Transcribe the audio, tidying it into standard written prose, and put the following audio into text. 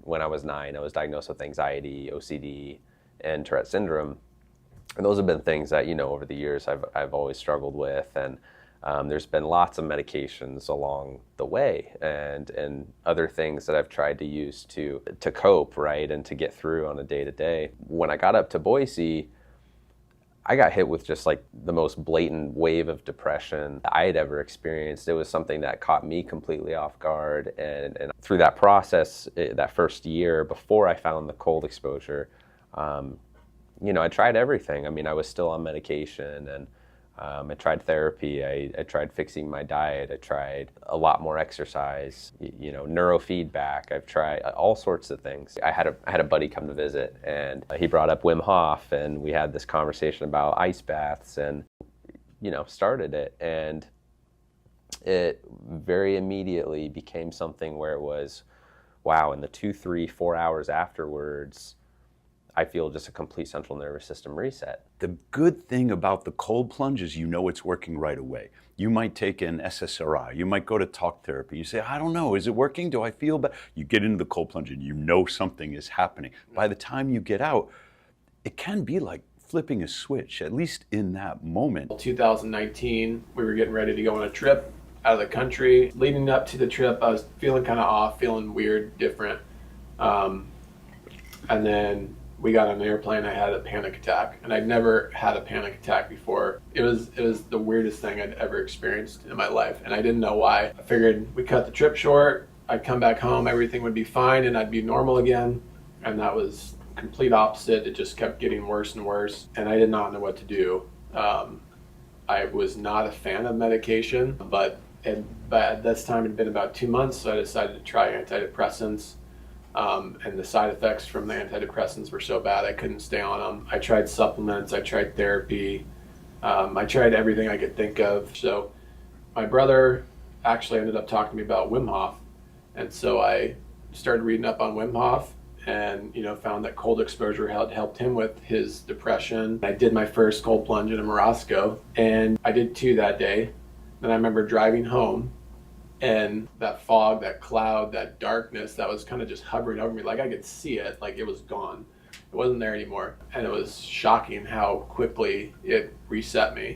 when I was 9, I was diagnosed with anxiety, OCD, and Tourette syndrome. And those have been things that, over the years I've always struggled with. And there's been lots of medications along the way and other things that I've tried to use to cope, right, and to get through on a day-to-day. When I got up to Boise, I got hit with just like the most blatant wave of depression I had ever experienced. It was something that caught me completely off guard. And through that process, that first year before I found the cold exposure, I tried everything. I mean, I was still on medication, and I tried therapy. I tried fixing my diet. I tried a lot more exercise, neurofeedback. I've tried all sorts of things. I had a buddy come to visit, and he brought up Wim Hof, and we had this conversation about ice baths, and started it. And it very immediately became something where it was, wow, in the 2, 3, 4 hours afterwards, I feel just a complete central nervous system reset. The good thing about the cold plunge is it's working right away. You might take an SSRI, you might go to talk therapy, you say, I don't know, is it working? Do I feel better? You get into the cold plunge and something is happening. By the time you get out, it can be like flipping a switch, at least in that moment. 2019, we were getting ready to go on a trip out of the country. Leading up to the trip, I was feeling kind of off, feeling weird, different. And then we got on an airplane, I had a panic attack, and I'd never had a panic attack before. It was the weirdest thing I'd ever experienced in my life, and I didn't know why. I figured we cut the trip short, I'd come back home, everything would be fine, and I'd be normal again, and that was complete opposite. It just kept getting worse and worse, and I did not know what to do. I was not a fan of medication, but at this time it had been about 2 months, so I decided to try antidepressants. And the side effects from the antidepressants were so bad I couldn't stay on them. I tried supplements, I tried therapy, I tried everything I could think of. So my brother actually ended up talking to me about Wim Hof, and so I started reading up on Wim Hof and found that cold exposure had helped him with his depression. I did my first cold plunge in Morozko, and I did 2 that day. Then I remember driving home, and that fog, that cloud, that darkness that was kind of just hovering over me, like I could see it, like it was gone. It wasn't there anymore. And it was shocking how quickly it reset me.